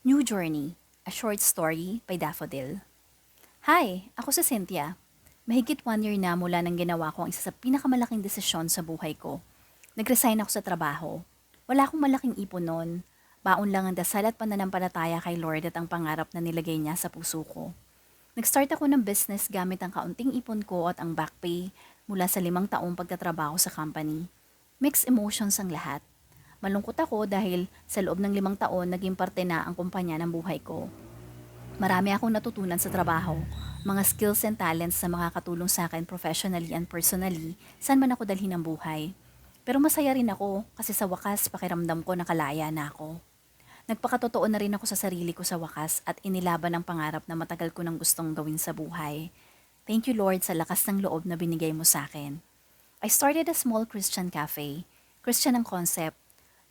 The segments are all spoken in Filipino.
New Journey, a short story by Daffodil. Hi, ako si Cynthia. Mahigit 1 year na mula nang ginawa ko ang isa sa pinakamalaking desisyon sa buhay ko. Nag-resign ako sa trabaho. Wala akong malaking ipon noon. Baon lang ang dasal at pananampalataya kay Lord at ang pangarap na nilagay niya sa puso ko. Nag-start ako ng business gamit ang kaunting ipon ko at ang back pay mula sa 5 taong pagtatrabaho sa company. Mixed emotions ang lahat. Malungkot ako dahil sa loob ng 5 taon naging parte na ang kumpanya ng buhay ko. Marami akong natutunan sa trabaho, mga skills and talents na makakatulong sa akin professionally and personally saan man ako dalhin ng buhay. Pero masaya rin ako kasi sa wakas pakiramdam ko nakalaya na ako. Nagpakatotoo na rin ako sa sarili ko sa wakas at inilaban ang pangarap na matagal ko nang gustong gawin sa buhay. Thank you Lord sa lakas ng loob na binigay mo sa akin. I started a small Christian cafe. Christian ang concept.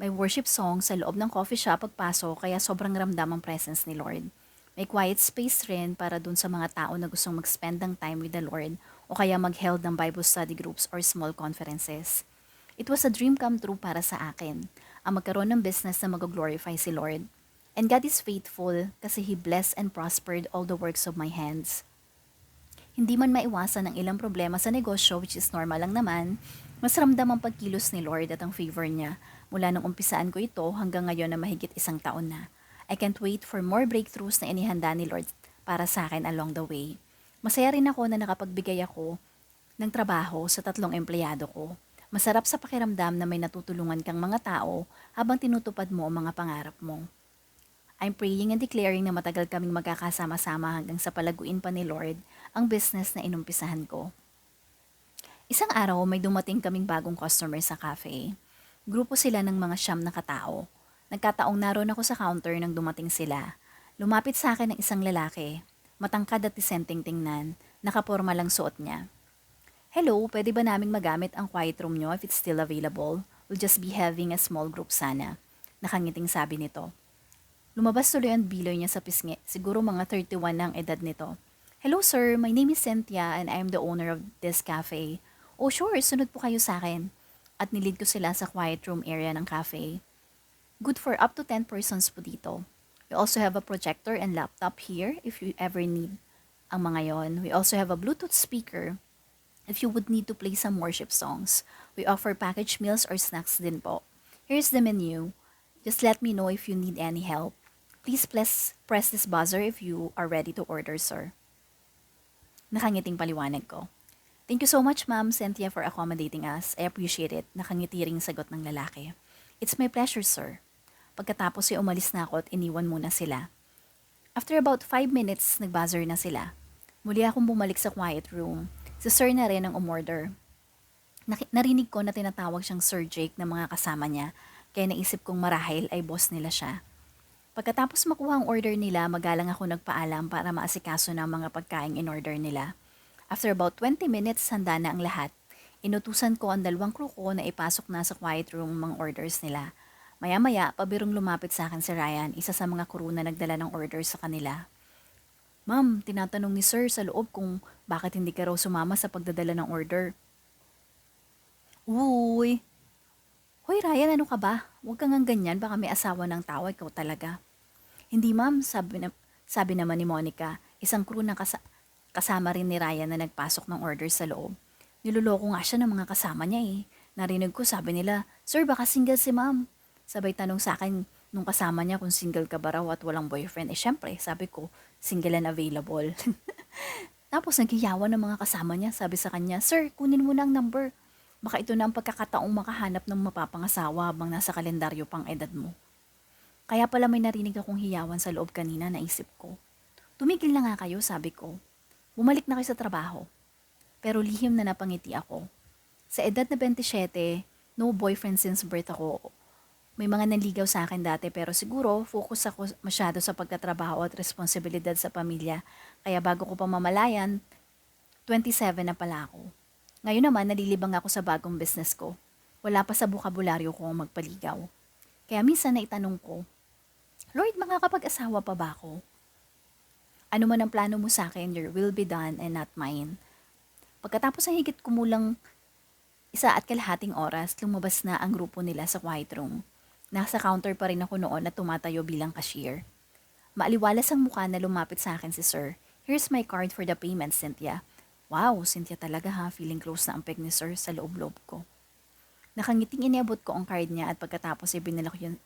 May worship song sa loob ng coffee shop pagpasok kaya sobrang ramdam ang presence ni Lord. May quiet space rin para dun sa mga tao na gustong mag-spend ng time with the Lord o kaya mag-held ng Bible study groups or small conferences. It was a dream come true para sa akin, ang magkaroon ng business na mag-glorify si Lord. And God is faithful kasi He blessed and prospered all the works of my hands. Hindi man maiwasan ang ilang problema sa negosyo which is normal lang naman, mas ramdam ang pagkilos ni Lord at ang favor niya mula nung umpisaan ko ito hanggang ngayon na mahigit 1 taon na. I can't wait for more breakthroughs na inihanda ni Lord para sa akin along the way. Masaya rin ako na nakapagbigay ako ng trabaho sa 3 empleyado ko. Masarap sa pakiramdam na may natutulungan kang mga tao habang tinutupad mo ang mga pangarap mo. I'm praying and declaring na matagal kaming magkakasama-sama hanggang sa palaguin pa ni Lord ang business na inumpisahan ko. Isang araw may dumating kaming bagong customer sa cafe. Grupo sila ng mga 9 na katao. Nagkataong naroon ako sa counter nang dumating sila. Lumapit sa akin ang isang lalaki. Matangkad at disenteng tingnan. Nakaporma lang suot niya. Hello, pwede ba naming magamit ang quiet room nyo if it's still available? We'll just be having a small group sana. Nakangiting sabi nito. Lumabas tuloy ang biloy niya sa pisngi. Siguro mga 31 na ang edad nito. Hello sir, my name is Cynthia and I am the owner of this cafe. Oh sure, sunod po kayo sa akin. At nilid ko sila sa quiet room area ng cafe. Good for up to 10 persons po dito. We also have a projector and laptop here if you ever need ang mga yon. We also have a Bluetooth speaker if you would need to play some worship songs. We offer packaged meals or snacks din po. Here's the menu. Just let me know if you need any help. Please press this buzzer if you are ready to order, sir. Nakangiting paliwanag ko. Thank you so much, Ma'am Cynthia, for accommodating us. I appreciate it. Nakangiti ring sagot ng lalaki. It's my pleasure, sir. Pagkatapos ay umalis na ako at iniwan muna sila. After about 5 minutes, nag-buzzer na sila. Muli akong bumalik sa quiet room. Si sir na rin ang umorder. Narinig ko na tinatawag siyang Sir Jake ng mga kasama niya, kaya naisip kong marahil ay boss nila siya. Pagkatapos makuha ang order nila, magalang ako nagpaalam para maasikaso ng mga pagkaing in-order nila. After about 20 minutes, handa na ang lahat. Inutusan ko ang 2 crew ko na ipasok na sa quiet room mga orders nila. Maya-maya, pabirong lumapit sa akin si Ryan, isa sa mga crew na nagdala ng orders sa kanila. Ma'am, tinatanong ni Sir sa loob kung bakit hindi ka raw sumama sa pagdadala ng order. Uy! Hoy Ryan, ano ka ba? Huwag kang ang ganyan, baka may asawa ng tao, ikaw talaga. Hindi ma'am, sabi naman ni Monica, isang crew na kasama rin ni Ryan na nagpasok ng order sa loob. Niloloko nga siya ng mga kasama niya eh. Narinig ko sabi nila, Sir baka single si ma'am. Sabay tanong sa akin nung kasama niya kung single ka ba raw at walang boyfriend. Eh syempre, sabi ko, single and available. Tapos naghiyawan ng mga kasama niya, sabi sa kanya, Sir, kunin mo na ang number. Baka ito na ang pagkakataong makahanap ng mapapangasawa habang nasa kalendaryo pang edad mo. Kaya pala may narinig akong hiyawan sa loob kanina, naisip ko. Tumigil na nga kayo, sabi ko. Bumalik na kayo sa trabaho. Pero lihim na napangiti ako. Sa edad na 27, no boyfriend since birth ako. May mga nanligaw sa akin dati pero siguro focus ako masyado sa pagtatrabaho at responsibilidad sa pamilya. Kaya bago ko pa mamalayan, 27 na pala ako. Ngayon naman nalilibang ako sa bagong business ko. Wala pa sa bukabularyo ko ang magpaligaw. Kaya minsan naitanong ko, Lord, makakapag-asawa pa ba ako? Ano man ang plano mo sa akin, your will be done and not mine. Pagkatapos ng higit kumulang 1.5 oras, lumabas na ang grupo nila sa quiet room. Nasa counter pa rin ako noon at tumatayo bilang cashier. Maaliwalas ang mukha na lumapit sa akin si Sir. Here's my card for the payment, Cynthia. Wow, Cynthia talaga ha. Feeling close na ang peg ni Sir sa loob-loob ko. Nakangiting iniabot ko ang card niya at pagkatapos ay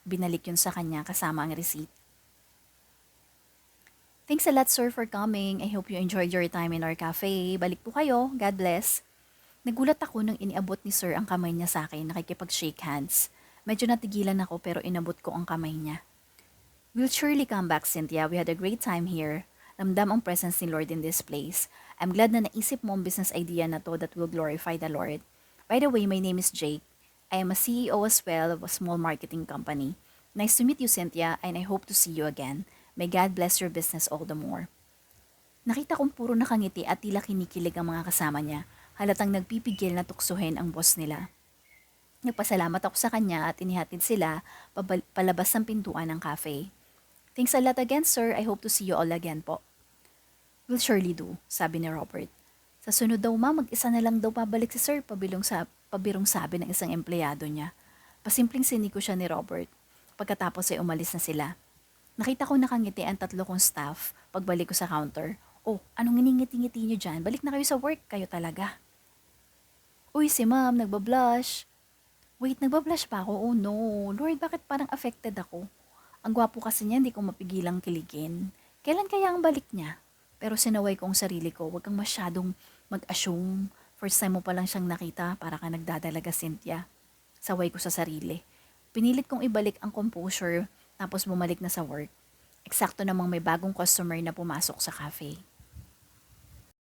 binalik yun sa kanya kasama ang receipt. Thanks a lot, sir, for coming. I hope you enjoyed your time in our cafe. Balik po kayo. God bless. Nagulat ako nang iniabot ni sir ang kamay niya sa akin, nakikipag-shake hands. Medyo natigilan ako pero inabot ko ang kamay niya. We'll surely come back, Cynthia. We had a great time here. Ramdam ang presence ni Lord in this place. I'm glad na naisip mo ang business idea na to that will glorify the Lord. By the way, my name is Jake. I am a CEO as well of a small marketing company. Nice to meet you, Cynthia, and I hope to see you again. May God bless your business all the more. Nakita kong puro nakangiti at tila kinikilig ang mga kasama niya. Halatang nagpipigil na tuksohin ang boss nila. Nagpasalamat ako sa kanya at inihatid sila palabas ng pintuan ng cafe. Thanks a lot again, sir. I hope to see you all again po. Will surely do, sabi ni Robert. Sa sunod daw mag-isa na lang daw pabalik si sir, pabirong sabi ng isang empleyado niya. Pasimpleng siniko siya ni Robert. Pagkatapos ay umalis na sila. Nakita ko nakangiti ang 3 kong staff pagbalik ko sa counter. Oh, anong iningiti-ngiti niyo dyan? Balik na kayo sa work, kayo talaga. Uy, si ma'am, nagbablush. Wait, nagbablush pa ako? Oh no, Lord, bakit parang affected ako? Ang gwapo kasi niya, hindi ko mapigilang kiligin. Kailan kaya ang balik niya? Pero sinaway ko ang sarili ko, huwag kang masyadong mag-assume. First time mo pa lang siyang nakita, para ka nagdadalaga, Cynthia. Saway ko sa sarili. Pinilit kong ibalik ang composure, tapos bumalik na sa work. Eksakto namang may bagong customer na pumasok sa cafe.